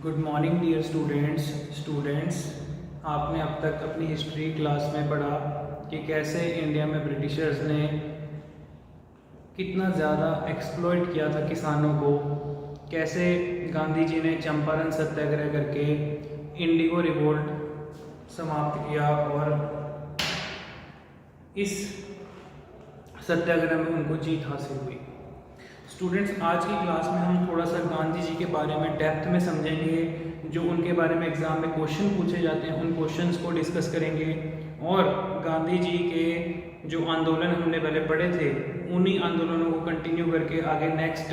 Good morning dear students. आपने अब तक अपनी हिस्ट्री क्लास में पढ़ा कि कैसे इंडिया में ब्रिटिशर्स ने कितना ज़्यादा एक्सप्लॉइट किया था किसानों को, कैसे गांधी जी ने चंपारण सत्याग्रह करके इंडिगो रिवोल्ट समाप्त किया और इस सत्याग्रह में उनको जीत हासिल हुई। स्टूडेंट्स, आज की क्लास में हम थोड़ा सा गांधी जी के बारे में डेप्थ में समझेंगे। जो उनके बारे में एग्ज़ाम में क्वेश्चन पूछे जाते हैं उन क्वेश्चंस को डिस्कस करेंगे और गांधी जी के जो आंदोलन हमने पहले पढ़े थे उन्हीं आंदोलनों को कंटिन्यू करके आगे नेक्स्ट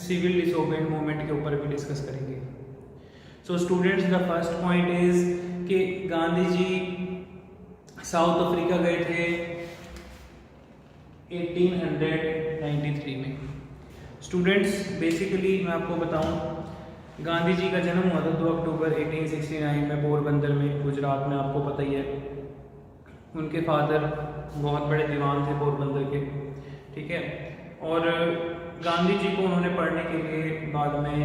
सिविल डिसोबीडिएंट मूवमेंट के ऊपर भी डिस्कस करेंगे। So students, the first point is कि गांधी जी साउथ अफ्रीका गए थे 1893 में। स्टूडेंट्स, बेसिकली मैं आपको बताऊं, गांधी जी का जन्म हुआ था 2 अक्टूबर 1869 में पोरबंदर में, गुजरात में, आपको पता ही है। उनके फादर बहुत बड़े दीवान थे पोरबंदर के, ठीक है। और गांधी जी को उन्होंने पढ़ने के लिए बाद में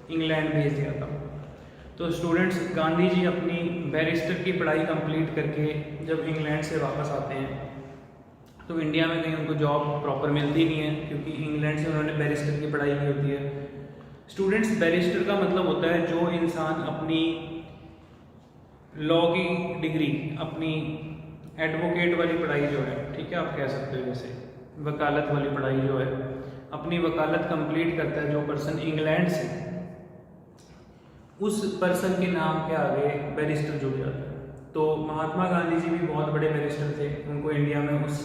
इंग्लैंड भेज दिया था। तो स्टूडेंट्स, गांधी जी अपनी बैरिस्टर की पढ़ाई कंप्लीट करके जब इंग्लैंड से वापस आते हैं तो इंडिया में कहीं उनको जॉब प्रॉपर मिलती नहीं है, क्योंकि इंग्लैंड से उन्होंने बैरिस्टर की पढ़ाई की होती है। स्टूडेंट्स, बैरिस्टर का मतलब होता है जो इंसान अपनी लॉ की डिग्री, अपनी एडवोकेट वाली पढ़ाई जो है, ठीक है, आप कह सकते हो, जैसे वकालत वाली पढ़ाई जो है, अपनी वकालत कंप्लीट करता है जो पर्सन इंग्लैंड से, उस पर्सन के नाम के आगे बैरिस्टर जुड़ जाता है। तो महात्मा गांधी जी भी बहुत बड़े बैरिस्टर थे, उनको इंडिया में उस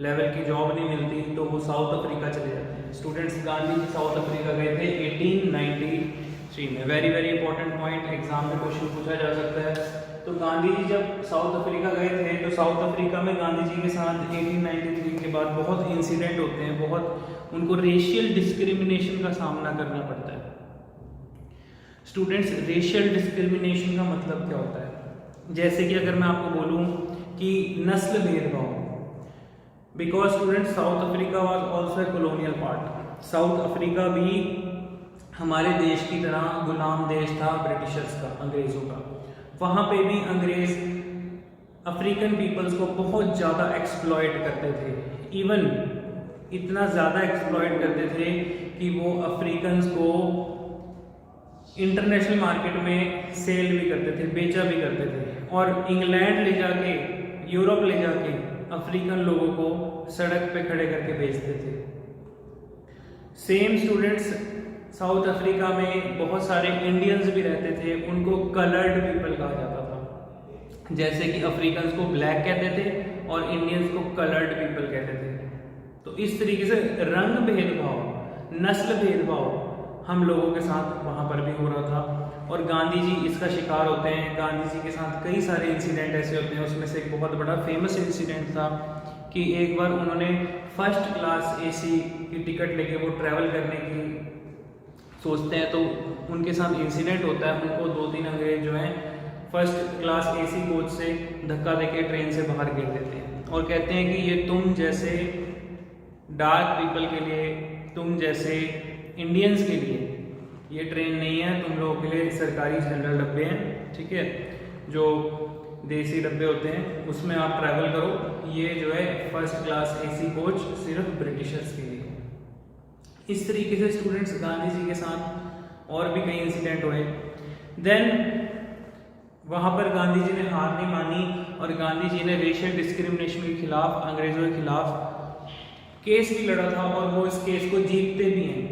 लेवल की जॉब नहीं मिलती तो वो साउथ अफ्रीका चले जाते हैं। स्टूडेंट्स, गांधी जी साउथ अफ्रीका गए थे 1893 में। Very very important point, exam में क्वेश्चन पूछा जा सकता है। तो गांधी जी जब साउथ अफ्रीका गए थे तो साउथ अफ्रीका में गांधी जी के साथ 1893 के बाद बहुत इंसिडेंट होते हैं, बहुत उनको रेशियल डिस्क्रिमिनेशन का सामना करना पड़ता है। स्टूडेंट्स, रेशियल डिस्क्रिमिनेशन का मतलब क्या होता है? जैसे कि अगर मैं आपको बोलूं कि नस्ल भेदभाव, because students south Africa was also a colonial part. South Africa भी हमारे देश की तरह गुलाम देश था ब्रिटिशर्स का, अंग्रेजों का। वहाँ पे भी अंग्रेज अफ्रीकन पीपल्स को बहुत ज़्यादा एक्सप्लॉइट करते थे। इवन इतना ज़्यादा एक्सप्लॉइट करते थे कि वो अफ्रीकन्स को इंटरनेशनल मार्केट में सेल भी करते थे, बेचा भी करते थे, और इंग्लैंड ले जाके, यूरोप ले जाके अफ्रीकन लोगों को सड़क पे खड़े करके बेचते थे। सेम स्टूडेंट्स, साउथ अफ्रीका में बहुत सारे इंडियंस भी रहते थे, उनको कलर्ड पीपल कहा जाता था। जैसे कि अफ्रीकन्स को ब्लैक कहते थे और इंडियंस को कलर्ड पीपल कहते थे। तो इस तरीके से रंग भेदभाव, नस्ल भेदभाव हम लोगों के साथ वहाँ पर भी हो रहा था और गांधी जी इसका शिकार होते हैं। गांधी जी के साथ कई सारे इंसिडेंट ऐसे होते हैं, उसमें से एक बहुत बड़ा फेमस इंसिडेंट था कि एक बार उन्होंने फर्स्ट क्लास एसी की टिकट लेके वो ट्रैवल करने की सोचते हैं, तो उनके साथ इंसिडेंट होता है। उनको 2-3 अंग्रेज जो हैं फर्स्ट क्लास एसी कोच से धक्का देके ट्रेन से बाहर गिर देते हैं और कहते हैं कि ये तुम जैसे डार्क पीपल के लिए, तुम जैसे इंडियंस के लिए ये ट्रेन नहीं है, तुम लोगों के लिए सरकारी जनरल डब्बे हैं, ठीक है, जो देसी डब्बे होते हैं उसमें आप ट्रैवल करो। ये जो है फर्स्ट क्लास एसी कोच सिर्फ ब्रिटिशर्स के लिए। इस तरीके से स्टूडेंट्स गांधी जी के साथ और भी कई इंसिडेंट हुए। देन वहाँ पर गांधी जी ने हार नहीं मानी और गांधी जी ने रेशियल डिस्क्रिमिनेशन के खिलाफ, अंग्रेजों के खिलाफ केस भी लड़ा था और वो इस केस को जीतते भी हैं।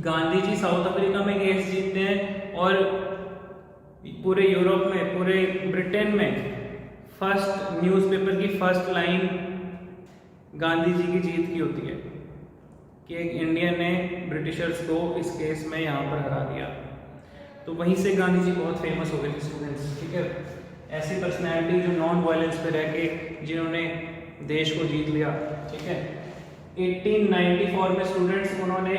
गांधी जी साउथ अफ्रीका में केस जीतते हैं और पूरे यूरोप में, पूरे ब्रिटेन में फर्स्ट न्यूज़पेपर की फर्स्ट लाइन गांधी जी की जीत की होती है कि एक इंडियन ने ब्रिटिशर्स को इस केस में यहाँ पर हरा दिया। तो वहीं से गांधी जी बहुत फेमस हो गए थे स्टूडेंट्स, ठीक है। ऐसी पर्सनैलिटी जो नॉन वायलेंस पे रह के जिन्होंने देश को जीत लिया, ठीक है। 1894 में स्टूडेंट्स उन्होंने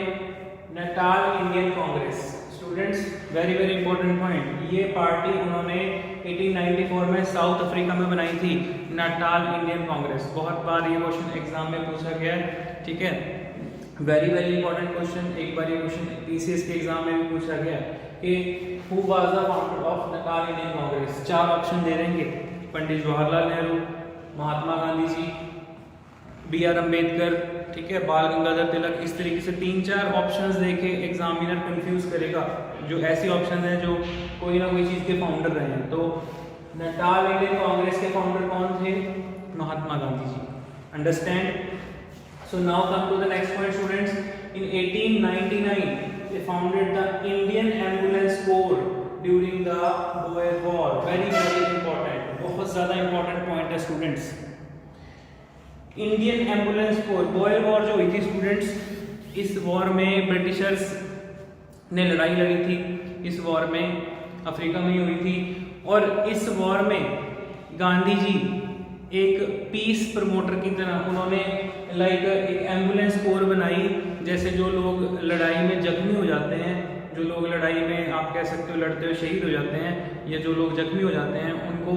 Natal Indian Congress, students very very important point, ये पार्टी उन्होंने 1894 में साउथ अफ्रीका में बनाई थी, नटाल इंडियन कांग्रेस। बहुत बार ये क्वेश्चन एग्जाम में पूछा गया है, ठीक है। Very very important question. एक बार ये क्वेश्चन पीसीएस के एग्जाम में भी पूछा गया कि who was the founder of Nepal Indian Congress. 4 option दे देंगे, पंडित जवाहरलाल नेहरू, महात्मा गांधी जी, बी आर अम्बेडकर, ठीक है, बाल गंगाधर तिलक। इस तरीके से 3-4 ऑप्शंस देके एग्जामिनर कंफ्यूज करेगा, जो ऐसी ऑप्शंस हैं जो कोई ना कोई चीज़ के फाउंडर रहे हैं। तो नेपाल इंडियन कांग्रेस के फाउंडर कौन थे? महात्मा गांधी जी। Understand? So now come to the next point, students. In 1899, they founded the Indian Ambulance Corps during the Boer War. Very very important. बहुत ज़्यादा important point है students. Indian Ambulance Corps, Boer War जो हुई थी students, इस war में Britishers ने लड़ाई लड़ी थी। इस war में अफ्रीका में ही हुई थी, और इस war में गांधी जी एक पीस प्रमोटर की तरह उन्होंने एक एम्बुलेंस कोर बनाई। जैसे जो लोग लड़ाई में जख्मी हो जाते हैं, जो लोग लड़ाई में आप कह सकते हो लड़ते हुए शहीद हो जाते हैं, या जो लोग जख्मी हो जाते हैं उनको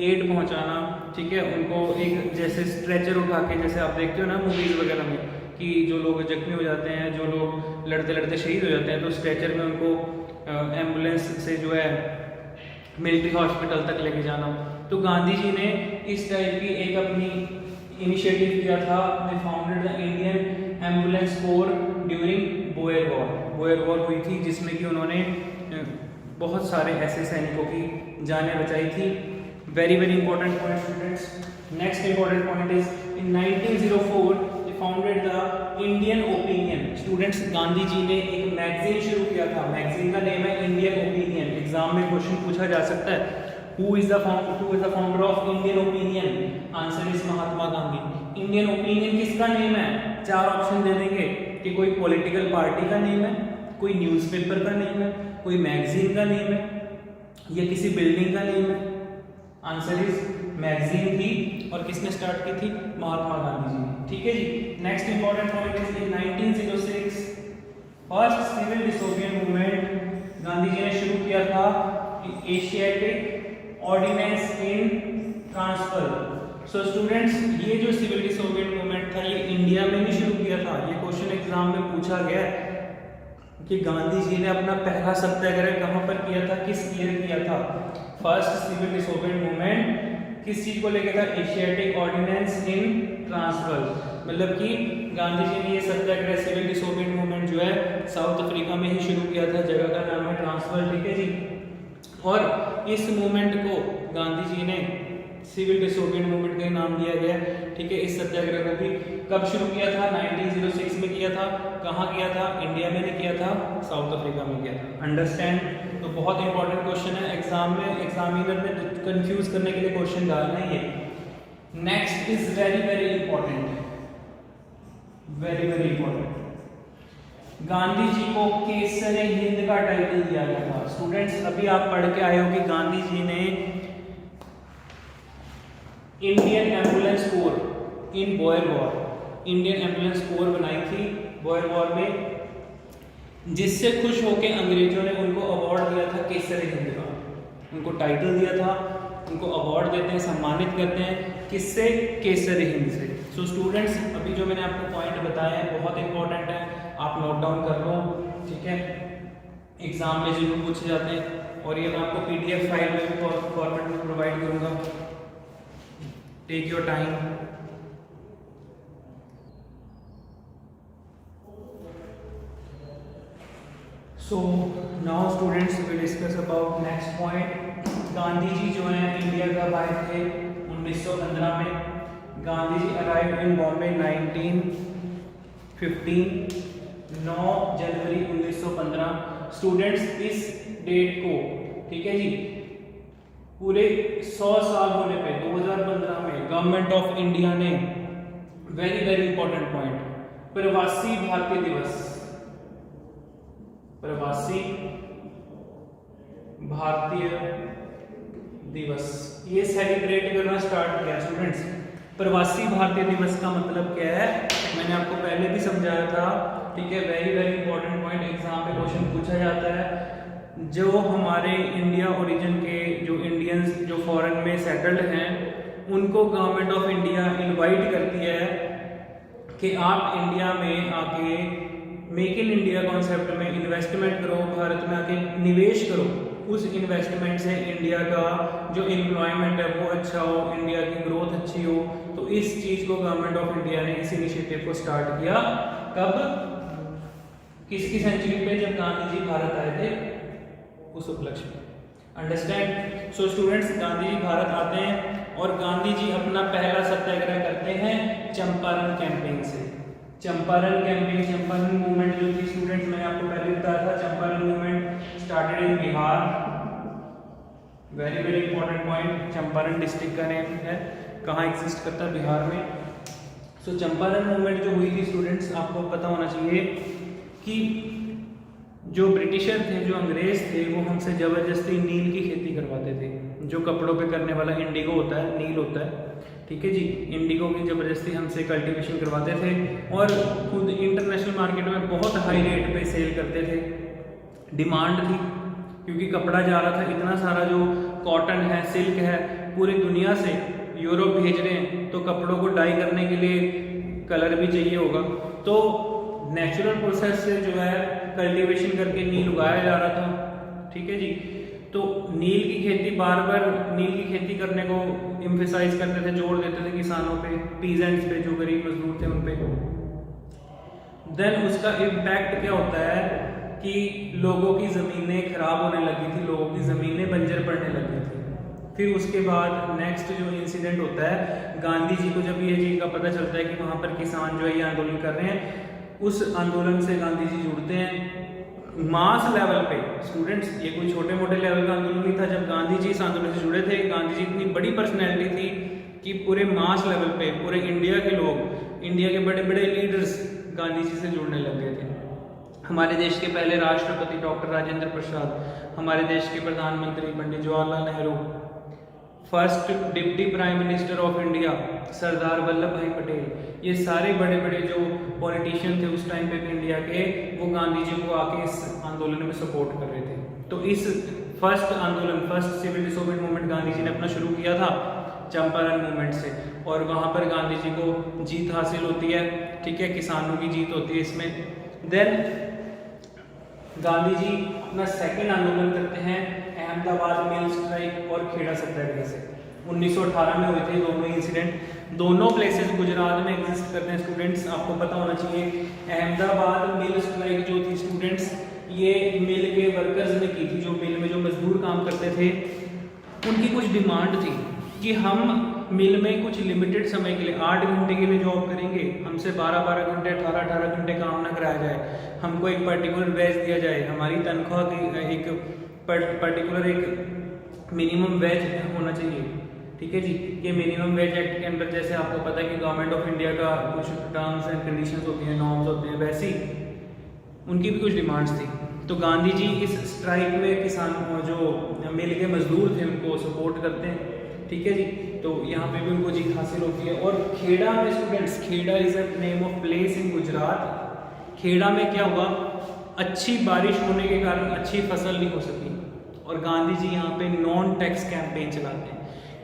एड पहुंचाना, ठीक है, उनको एक जैसे स्ट्रेचर उठा के, जैसे आप देखते हो ना मूवीज़ वगैरह में कि जो लोग जख्मी हो जाते हैं, जो लोग लड़ते लड़ते शहीद हो जाते हैं, तो स्ट्रेचर में उनको एम्बुलेंस से जो है मिलिट्री हॉस्पिटल तक लेके जाना। तो गांधी जी ने इस टाइप की एक अपनी इनिशिएटिव किया था। They founded the Indian ambulance corps during Boer war. Boer war हुई थी जिसमें कि उन्होंने बहुत सारे ऐसे सैनिकों की जानें बचाई थी। Very very important point students. Next important point is in 1904 they founded the Indian Opinion. Students, Gandhi ji ने एक मैगजीन शुरू किया था। मैगजीन का नेम है इंडियन ओपिनियन। एग्जाम में क्वेश्चन पूछा जा सकता है, Who is the founder of Indian Opinion? Answer is Mahatma Gandhi. Indian opinion किसका नेम है? 4 ऑप्शन दे देंगे कि कोई पॉलिटिकल पार्टी का नेम है, कोई न्यूज़पेपर का नेम है, कोई मैगजीन का नेम है, या किसी बिल्डिंग का नेम है। आंसर इज मैगजीन थी, और किसने स्टार्ट की थी? महात्मा गांधी जी। ठीक है जी। Next important point is in 1906 first civil disobedience movement Gandhi ji ने शुरू किया था Asiatic ordinance in transfer. So students, ये जो सिविल डिसोबिडियंस मूवमेंट था ये इंडिया में नहीं शुरू किया था। ये क्वेश्चन एग्जाम में पूछा गया कि गांधी जी ने अपना पहला सत्याग्रह कहाँ पर किया था, किस ईयर किया था। फर्स्ट सिविल डिसोबिडियंस मूवमेंट किस चीज को लेकर था? Asiatic ordinance in transfer. मतलब कि गांधी जी ने ये सत्याग्रह सिविल डिसोबिडियंस मूवमेंट जो है साउथ अफ्रीका में ही शुरू किया था। जगह का नाम है ट्रांसफर। ठीक है जी। और इस मूवमेंट को गांधी जी ने सिविल डिसोबिडियंस मूवमेंट का नाम दिया गया। ठीक है। इस सत्याग्रह को भी कब शुरू किया था? 1906 में किया था। कहाँ किया था? इंडिया में नहीं किया था, साउथ अफ्रीका में किया था। अंडरस्टैंड? तो बहुत इंपॉर्टेंट क्वेश्चन है। एग्जाम में एग्जामिनर ने कंफ्यूज करने के लिए क्वेश्चन डालना ही है। Next is very very important, very very important. Gandhi ji को केसर हिंद का टाइटल दिया गया था। स्टूडेंट्स, अभी आप पढ़ के आए हो कि गांधी जी ने इंडियन एम्बुलेंस कोर इन Boyer war, Indian ambulance core बनाई थी बोयर वॉर में, जिससे खुश होकर अंग्रेजों ने उनको अवार्ड दिया था केसर हिंद का। उनको टाइटल दिया था, उनको अवार्ड देते हैं, सम्मानित करते हैं। किससे? केसर हिंद से। सो स्टूडेंट्स, अभी जो मैंने आपको पॉइंट बताए हैं बहुत इंपॉर्टेंट है, आप नोट डाउन कर लो। ठीक है, एग्जाम में जरूर पूछे जाते हैं, और ये मैं आपको पीडीएफ फाइल में भी फॉर्मेट में प्रोवाइड करूंगा। Take your time. So now students we discuss about next point. Gandhi ji जो है इंडिया कब आए थे? 1915 में। गांधी जी अराइव इन बॉम्बे 1915, 9 जनवरी 1915। स्टूडेंट्स, इस डेट को, ठीक है जी, पूरे 100 साल होने पे 2015 में गवर्नमेंट ऑफ इंडिया ने, वेरी वेरी इंपॉर्टेंट पॉइंट, प्रवासी भारतीय दिवस, प्रवासी भारतीय दिवस, ये सेलिब्रेट करना स्टार्ट किया। स्टूडेंट्स, प्रवासी भारतीय दिवस का मतलब क्या है? मैंने आपको पहले भी समझाया था। ठीक है, very very important point, exam में क्वेश्चन पूछा जाता है। जो हमारे इंडिया ओरिजिन के जो इंडियंस जो फॉरेन में सेटल्ड हैं, उनको गवर्नमेंट ऑफ इंडिया इनवाइट करती है कि आप इंडिया में आके मेक इन इंडिया कॉन्सेप्ट में इन्वेस्टमेंट करो, भारत में आके निवेश करो, उस इन्वेस्टमेंट से इंडिया का जो एम्प्लॉयमेंट है वो अच्छा हो, इंडिया की ग्रोथ अच्छी हो। तो इस चीज़ को गवर्नमेंट ऑफ इंडिया ने इस इनिशिएटिव को स्टार्ट किया। कब, किसकी सेंचुरी पे, जब गांधी जी भारत आए थे उस उपलक्ष्य में। अंडरस्टैंड। सो स्टूडेंट्स, गांधी जी भारत आते हैं और गांधी जी अपना पहला सत्याग्रह करते हैं चंपारण कैंपेन से। चंपारण कैंपेन, चंपारण मूवमेंट जो थी स्टूडेंट्स, मैंने आपको पहले बताया था, Champaran movement started in Bihar. Very very important point, Champaran district का नेम है, कहाँ एग्जिस्ट करता है, बिहार में। सो चंपारण मूवमेंट जो हुई थी स्टूडेंट्स, आपको पता होना चाहिए कि जो ब्रिटिशर थे, जो अंग्रेज थे, वो हमसे ज़बरदस्ती नील की खेती करवाते थे। जो कपड़ों पे करने वाला इंडिगो होता है, नील होता है, ठीक है जी, इंडिगो की ज़बरदस्ती हमसे कल्टीवेशन करवाते थे और खुद इंटरनेशनल मार्केट में बहुत हाई रेट पे सेल करते थे। डिमांड थी क्योंकि कपड़ा जा रहा था इतना सारा, जो कॉटन है, सिल्क है, पूरी दुनिया से यूरोप भेज रहे हैं, तो कपड़ों को डाई करने के लिए कलर भी चाहिए होगा। तो नेचुरल प्रोसेस से जो है कल्टीवेशन करके नील उगाया जा रहा था, ठीक है जी। तो नील की खेती, बार बार नील की खेती करने को एम्फेसाइज करते थे, जोर देते थे किसानों पे, पीजेंट्स पे, जो गरीब मजदूर थे उन पे। देन उसका इम्पैक्ट क्या होता है कि लोगों की ज़मीनें खराब होने लगी थी, लोगों की ज़मीनें बंजर पड़ने लगी थी। फिर उसके बाद नेक्स्ट जो इंसिडेंट होता है, गांधी जी को जब ये चीज़ का पता चलता है कि वहाँ पर किसान जो है ये आंदोलन कर रहे हैं, उस आंदोलन से गांधी जी जुड़ते हैं मास लेवल पे। स्टूडेंट्स, ये कोई छोटे मोटे लेवल का आंदोलन नहीं था। जब गांधी जी इस आंदोलन से जुड़े थे, गांधी जी इतनी बड़ी पर्सनैलिटी थी कि पूरे मास लेवल पे पूरे इंडिया के लोग, इंडिया के बड़े बड़े लीडर्स गांधी जी से जुड़ने लग गए थे। हमारे देश के पहले राष्ट्रपति डॉक्टर राजेंद्र प्रसाद, हमारे देश के प्रधानमंत्री Pandit Jawaharlal Nehru, first deputy prime minister of India Sardar Vallabh Bhai Patel, ये सारे बड़े बड़े जो पॉलिटिशियन थे उस टाइम पे भी इंडिया के, वो गांधी जी को आके इस आंदोलन में सपोर्ट कर रहे थे। तो इस फर्स्ट आंदोलन, first civil डिसोबेडिएंट movement Gandhi ji ने अपना शुरू किया था चंपारण मूवमेंट से, और वहाँ पर गांधी जी को जीत हासिल होती है, ठीक है, किसानों की जीत होती है इसमें। देन गांधी जी अपना सेकेंड आंदोलन करते हैं अहमदाबाद मिल स्ट्राइक और खेड़ा सत्याग्रह से। 1918 में हुए थे दोनों इंसिडेंट, दोनों प्लेसेस गुजरात में एग्जिस्ट करते हैं स्टूडेंट्स, आपको पता होना चाहिए। अहमदाबाद मिल स्ट्राइक जो थी स्टूडेंट्स, ये मिल के वर्कर्स ने की थी, जो मिल में जो मजदूर काम करते थे, उनकी कुछ डिमांड थी कि हम मिल में कुछ लिमिटेड समय के लिए 8 घंटे के लिए जॉब करेंगे, हमसे 12-12 घंटे 18-18 घंटे काम ना कराया जाए, हमको एक पर्टिकुलर वेज दिया जाए, हमारी तनख्वाह की एक पर्टिकुलर एक मिनिमम वेज होना चाहिए, ठीक है जी। ये मिनिमम वेज एक्ट के अंदर, जैसे आपको पता है कि गवर्नमेंट ऑफ इंडिया का कुछ टर्म्स एंड कंडीशंस होती हैं, नॉर्म्स होते हैं, वैसी उनकी भी कुछ डिमांड्स थी। तो गांधी जी इस स्ट्राइक में किसानों, जो मिल के मजदूर थे, उनको सपोर्ट करते हैं, ठीक है जी। तो यहाँ पे भी उनको जीत हासिल होती है। और खेड़ा में students, Kheda is a name of place in Gujarat. Kheda में क्या हुआ, अच्छी बारिश होने के कारण अच्छी फसल नहीं हो सकी, और गांधी जी यहाँ पे नॉन टैक्स कैंपेन चलाते हैं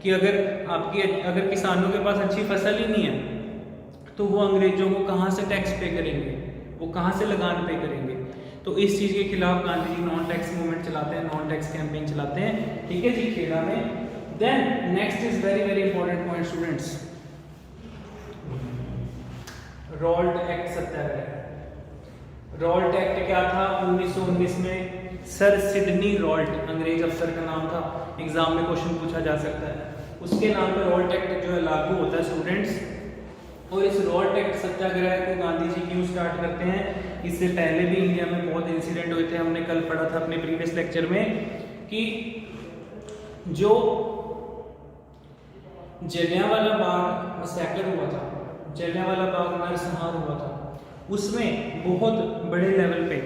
कि अगर किसानों के पास अच्छी फसल ही नहीं है तो वो अंग्रेजों को कहाँ से टैक्स पे करेंगे, वो कहाँ से लगान पे करेंगे। तो इस चीज़ के खिलाफ Gandhi ji non tax movement चलाते हैं, नॉन टैक्स कैंपेन चलाते हैं, ठीक है जी, खेड़ा में। Then next is very very important point students, Rowlatt act Satyagraha. Rowlatt act क्या था, 1919 में सर सिडनी रॉल्ट, अंग्रेज अफसर का नाम था, एग्जाम में क्वेश्चन पूछा जा सकता है, उसके नाम पर रॉल्ट एक्ट जो है लागू होता है स्टूडेंट्स। और इस रॉल्ट एक्ट सत्याग्रह को गांधी जी क्यों स्टार्ट करते हैं, इससे पहले भी इंडिया में बहुत इंसिडेंट हुए थे, हमने कल पढ़ा था अपने प्रीवियस लेक्चर में कि जो जलियांवाला बाग मैसेकर हुआ था, जलियांवाला बाग नरसंहार हुआ था, उसमें बहुत बड़े लेवल पे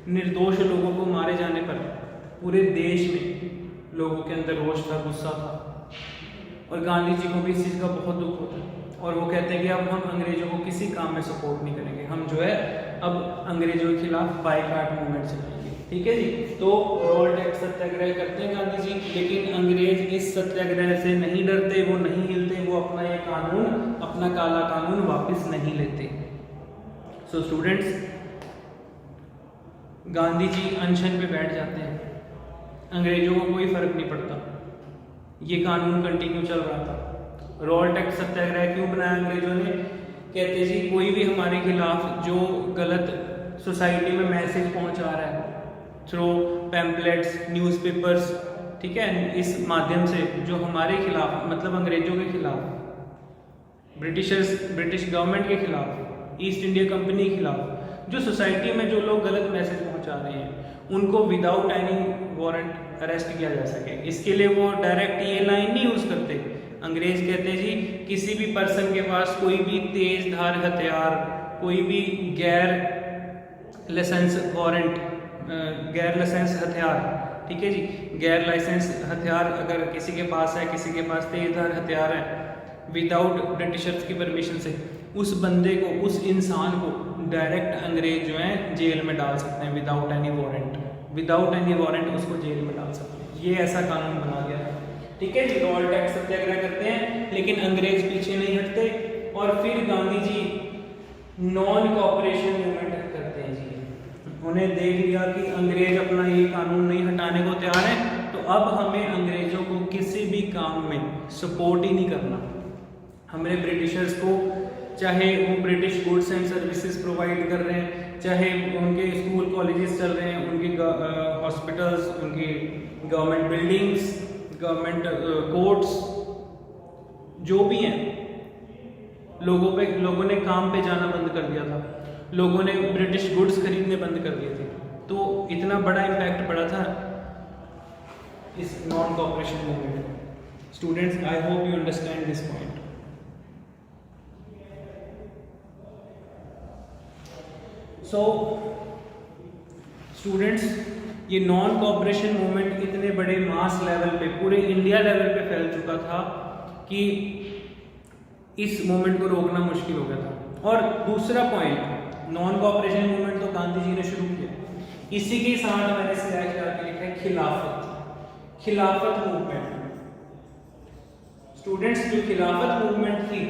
निर्दोष लोगों को मारे जाने पर पूरे देश में लोगों के अंदर रोष था, गुस्सा था, और गांधी जी को भी इस चीज़ का बहुत दुख होता है, और वो कहते हैं कि अब हम अंग्रेजों को किसी काम में सपोर्ट नहीं करेंगे, हम जो है अब अंग्रेजों के खिलाफ बायकॉट मूवमेंट चलाएंगे, ठीक है जी। तो रॉल्ट एक्ट सत्याग्रह करते हैं गांधी जी, लेकिन अंग्रेज इस सत्याग्रह से नहीं डरते, वो नहीं हिलते, वो अपना ये कानून, अपना काला कानून वापस नहीं लेते। सो स्टूडेंट्स, गांधी जी अनशन पे बैठ जाते हैं, अंग्रेजों को कोई फर्क नहीं पड़ता, ये कानून कंटिन्यू चल रहा था। रॉल टैक्स सत्याग्रह क्यों बनाया अंग्रेजों ने? कहते जी कोई भी हमारे खिलाफ जो गलत सोसाइटी में मैसेज पहुंचा रहा है थ्रू पैम्पलेट्स, न्यूज़पेपर्स, ठीक है, इस माध्यम से जो हमारे खिलाफ, मतलब अंग्रेजों के खिलाफ, ब्रिटिश गवर्नमेंट के खिलाफ, ईस्ट इंडिया कंपनी के खिलाफ जो सोसाइटी में जो लोग गलत मैसेज पहुंचा रहे हैं, उनको विदाउट एनी वारंट अरेस्ट किया जा सके, इसके लिए वो डायरेक्ट ये लाइन नहीं यूज़ करते। अंग्रेज कहते हैं जी किसी भी पर्सन के पास कोई भी तेज धार हथियार, कोई भी गैर लाइसेंस हथियार, ठीक है जी, गैर लाइसेंस हथियार अगर किसी के पास है, किसी के पास तेज धार हथियार है, विदाउट ब्रिटिशर्स की परमिशन से, उस बंदे को, उस इंसान को डायरेक्ट अंग्रेज जो है जेल में डाल सकते हैं विदाउट एनी वारंट उसको जेल में डाल सकते हैं। ये ऐसा कानून बना गया है, ठीक है जी। रॉल टैक्स सत्याग्रह करते हैं, लेकिन अंग्रेज पीछे नहीं हटते, और फिर Gandhi ji non cooperation movement करते हैं जी। उन्हें देख लिया कि अंग्रेज अपना ये कानून नहीं हटाने को तैयार है, तो अब हमें अंग्रेजों को किसी भी काम में सपोर्ट ही नहीं करना। हमें ब्रिटिशर्स को, चाहे वो British goods and services provide कर रहे हैं, चाहे उनके स्कूल कॉलेजेस चल रहे हैं, उनकी हॉस्पिटल्स, उनकी गवर्नमेंट बिल्डिंग्स, गवर्नमेंट कोर्ट्स, जो भी हैं, लोगों ने काम पे जाना बंद कर दिया था, लोगों ने ब्रिटिश गुड्स खरीदने बंद कर दिए थे। तो इतना बड़ा इम्पैक्ट पड़ा था इस non cooperation movement. Students, I hope you understand this point. So students, ये नॉन कॉपरेशन मूवमेंट इतने बड़े मास लेवल पे, पूरे इंडिया लेवल पे फैल चुका था कि इस मूवमेंट को रोकना मुश्किल हो गया था। और दूसरा पॉइंट, नॉन कॉपरेशन मूवमेंट तो गांधी जी ने शुरू किया, इसी के साथ मैंने स्लैश करके लिखा है खिलाफत मूवमेंट। स्टूडेंट्स, जो खिलाफत मूवमेंट थी,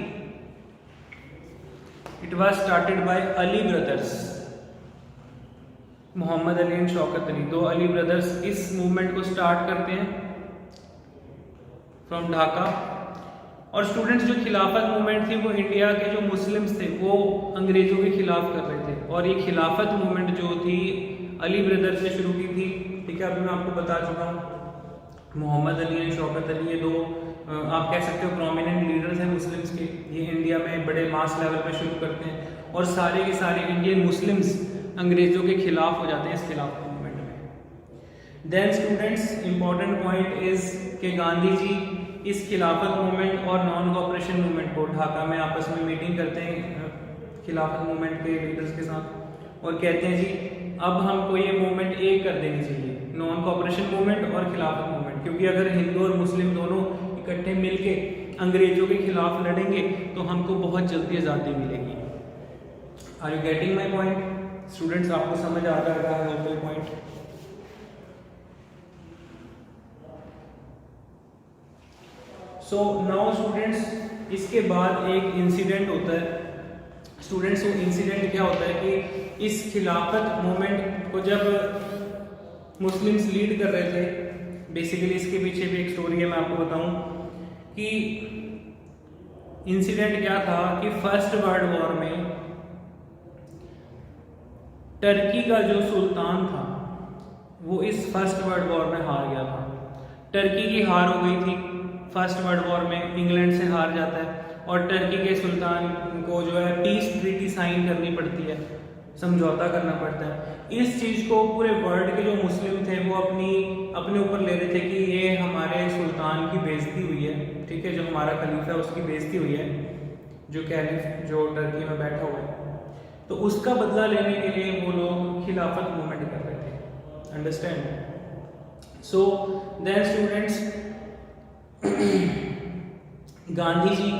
it was started by Ali brothers, Mohammad Ali and Shaukat Ali, दो अली ब्रदर्स इस मूवमेंट को स्टार्ट करते हैं फ्रॉम ढाका। और स्टूडेंट्स, जो खिलाफत मूवमेंट थी वो इंडिया के जो मुस्लिम्स थे वो अंग्रेजों के खिलाफ कर रहे थे, और ये खिलाफत मूवमेंट जो थी अली ब्रदर्स ने शुरू की थी, ठीक है। अभी मैं आपको बता चुका हूँ, मोहम्मद अली एंड शौकत अली, ये दो आप कह सकते हो प्रोमिनेंट लीडर्स हैं मुस्लिम्स के। ये इंडिया में बड़े मास लेवल पे शुरू करते हैं, और सारे के सारे इंडियन मुस्लिम्स अंग्रेजों के खिलाफ हो जाते हैं इस खिलाफत मूवमेंट में। Then students, important point is कि गांधी जी इस खिलाफत मूवमेंट और नॉन कॉपरेशन मूवमेंट को ढाका में आपस में मीटिंग करते हैं खिलाफत मूवमेंट के लीडर्स के साथ, और कहते हैं जी अब हमको ये मूवमेंट एक कर देनी चाहिए, नॉन कॉपरेशन मूवमेंट और खिलाफत मूवमेंट, क्योंकि अगर हिंदू और मुस्लिम दोनों इकट्ठे मिलके अंग्रेजों के खिलाफ लड़ेंगे तो हमको बहुत जल्दी आज़ादी मिलेगी। Are you getting my point? Students, आपको समझ आ रहा है पॉइंट? सो नाउ स्टूडेंट्स, इसके बाद एक इंसिडेंट होता है। स्टूडेंट्स, वो इंसिडेंट क्या होता है कि इस खिलाफत मूवमेंट को जब मुस्लिम्स लीड कर रहे थे, बेसिकली इसके पीछे भी एक स्टोरी है, मैं आपको बताऊं कि इंसिडेंट क्या था कि फर्स्ट वर्ल्ड वॉर में टर्की का जो सुल्तान था वो इस फर्स्ट वर्ल्ड वॉर में हार गया था। टर्की की हार हो गई थी फर्स्ट वर्ल्ड वॉर में, इंग्लैंड से हार जाता है, और टर्की के सुल्तान को जो है पीस ट्रीटी साइन करनी पड़ती है, समझौता करना पड़ता है। इस चीज़ को पूरे वर्ल्ड के जो मुस्लिम थे वो अपने ऊपर ले रहे थे कि ये हमारे सुल्तान की बेइज्जती हुई है, ठीक है, जो हमारा खलीफा है उसकी बेइज्जती हुई है, जो कैलिफ जो टर्की में बैठा हुआ है, तो उसका बदला लेने के लिए वो लोग खिलाफत मूवमेंट कर रहे थे। Understand? So then students, Gandhi ji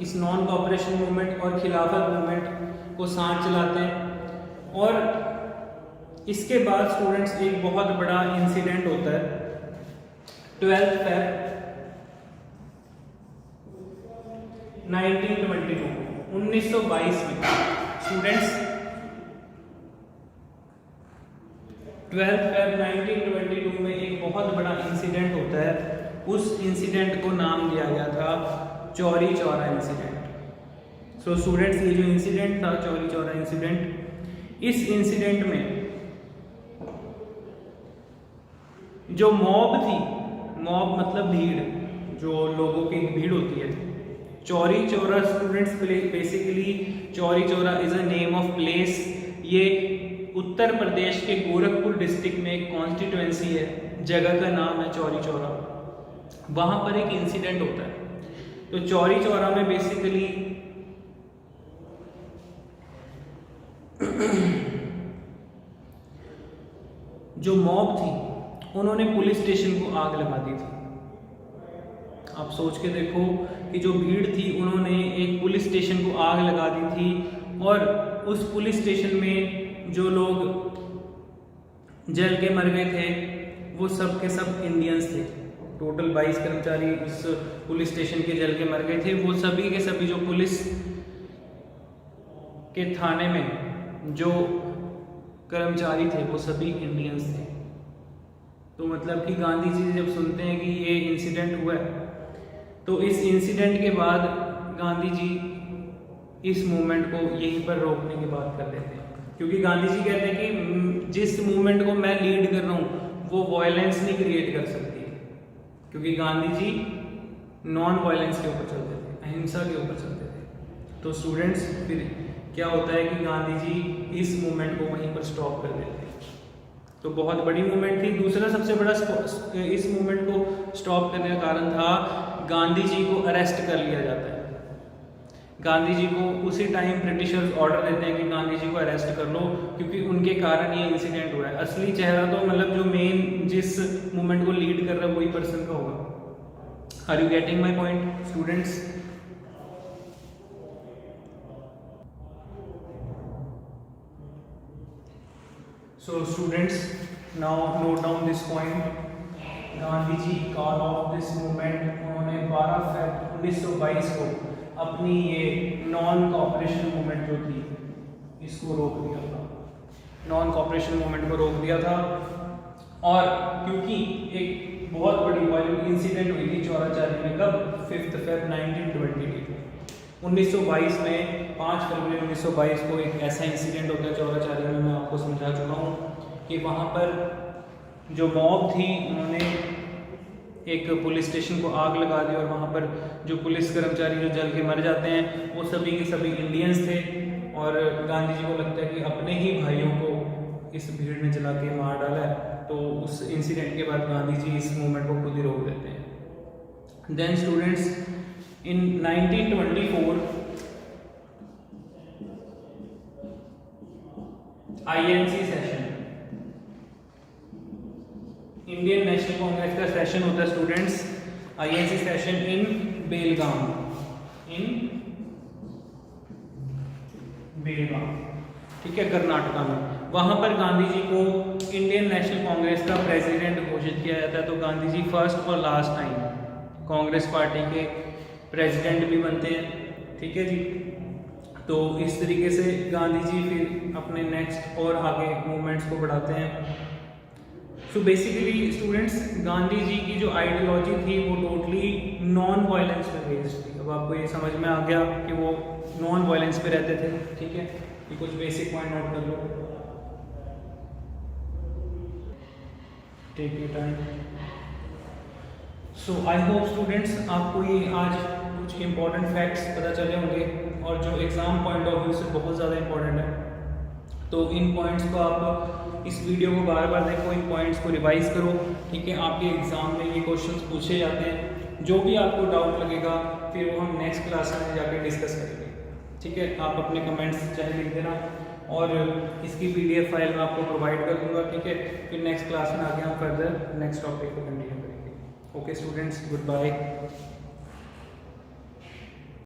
इस नॉन कॉपरेशन मूवमेंट और खिलाफत मूवमेंट को साथ चलाते हैं, और इसके बाद स्टूडेंट्स एक बहुत बड़ा इंसिडेंट होता है 12 Feb 1922 1922 में। स्टूडेंट्स, 12 Feb 1922 में एक बहुत बड़ा इंसिडेंट होता है। उस इंसिडेंट को नाम दिया गया था चौरी चौरा इंसिडेंट। सो स्टूडेंट्स, ये जो इंसिडेंट था चौरी चौरा इंसिडेंट, इस इंसिडेंट में जो मॉब थी, मॉब मतलब भीड़, जो लोगों की भीड़ होती है, Chauri Chaura students basically Chauri Chaura is a name of place. ये उत्तर प्रदेश के गोरखपुर डिस्ट्रिक्ट में एक कॉन्स्टिट्यूएंसी है, जगह का नाम है चौरी चौरा। वहां पर एक इंसिडेंट होता है। तो चौरी चौरा में बेसिकली जो मॉब थी उन्होंने पुलिस स्टेशन को आग लगा दी थी। आप सोच के देखो कि जो भीड़ थी उन्होंने एक पुलिस स्टेशन को आग लगा दी थी, और उस पुलिस स्टेशन में जो लोग जल के मर गए थे वो सब के सब इंडियंस थे। टोटल 22 कर्मचारी उस पुलिस स्टेशन के जल के मर गए थे। वो सभी के सभी जो पुलिस के थाने में जो कर्मचारी थे वो सभी इंडियंस थे। तो मतलब कि गांधी जी जब सुनते हैं कि ये इंसिडेंट हुआ है, तो इस इंसिडेंट के बाद गांधी जी इस मूवमेंट को यहीं पर रोकने की बात कर देते हैं, क्योंकि गांधी जी कहते हैं कि जिस मूवमेंट को मैं लीड कर रहा हूँ वो वायलेंस नहीं क्रिएट कर सकती, क्योंकि गांधी जी नॉन वायलेंस के ऊपर चलते थे, अहिंसा के ऊपर चलते थे। तो स्टूडेंट्स, फिर क्या होता है कि गांधी जी इस मूवमेंट को वहीं पर स्टॉप कर देते हैं। तो बहुत बड़ी मूवमेंट थी। दूसरा सबसे बड़ा इस मूवमेंट को स्टॉप करने का कारण था गांधी जी को अरेस्ट कर लिया जाता है। गांधी जी को उसी टाइम ब्रिटिशर्स ऑर्डर देते हैं कि गांधी जी को अरेस्ट कर लो, क्योंकि उनके कारण ये इंसिडेंट हुआ है। असली चेहरा तो मतलब जो मेन जिस मूवमेंट को लीड कर रहा है वही पर्सन का होगा। Are you getting my point students? So students, now note down this point. Gandhi ji call off this movement, उन्होंने 12 फरवरी 1922 को अपनी ये नॉन कॉपरेशन मूवमेंट जो थी इसको रोक दिया था। नॉन कॉपरेशन मूवमेंट को रोक दिया था, और क्योंकि एक बहुत बड़ी वायलेंट इंसिडेंट हुई थी चौराचारी में, कब? 5 फरवरी 1922 में 5 फरवरी 1922 को एक ऐसा इंसिडेंट होता है चौराचारी में। मैं आपको समझा चुका हूँ कि वहाँ पर जो मॉब थी उन्होंने एक पुलिस स्टेशन को आग लगा दी, और वहाँ पर जो पुलिस कर्मचारी जो जल के मर जाते हैं वो सभी के सभी इंडियंस थे। और गांधी जी को लगता है कि अपने ही भाइयों को इस भीड़ ने जला के मार डाला है, तो उस इंसिडेंट के बाद गांधी जी इस मूवमेंट को खुद ही रोक देते हैं। Then students, in 1924 INC session, Indian National Congress का सेशन होता है students. INC session in Belgaum, ठीक है, कर्नाटका में। वहां पर गांधी जी को इंडियन नेशनल कांग्रेस का प्रेसिडेंट घोषित किया जाता है। तो गांधी जी फर्स्ट और लास्ट टाइम कांग्रेस पार्टी के प्रेसिडेंट भी बनते हैं, ठीक है जी। तो इस तरीके से गांधी जी फिर अपने नेक्स्ट और आगे मूवमेंट्स को बढ़ाते हैं। सो बेसिकली स्टूडेंट्स, गांधी जी की जो आइडियोलॉजी थी वो टोटली नॉन वायलेंस पे बेस्ड थी। अब आपको ये समझ में आ गया कि वो नॉन वायलेंस पे रहते थे, ठीक है। ये कुछ बेसिक पॉइंट नोट कर लो, take your time. So I hope students आपको ये आज कुछ इंपॉर्टेंट फैक्ट्स पता चले होंगे, और जो एग्ज़ाम पॉइंट ऑफ व्यू से बहुत ज़्यादा इंपॉर्टेंट है। तो इन पॉइंट्स को आप इस वीडियो को बार बार देखो, इन पॉइंट्स को रिवाइज करो, ठीक है। आपके एग्ज़ाम में ये क्वेश्चंस पूछे जाते हैं। जो भी आपको डाउट लगेगा फिर वो हम नेक्स्ट क्लास में जाकर डिस्कस करेंगे, ठीक है। आप अपने कमेंट्स चाहे लिख देना, और इसकी PDF फाइल मैं आपको प्रोवाइड कर दूंगा, ठीक है। फिर नेक्स्ट क्लास में आगे हम फर्दर नेक्स्ट टॉपिक को कंटिन्यू करेंगे। Okay students, good bye.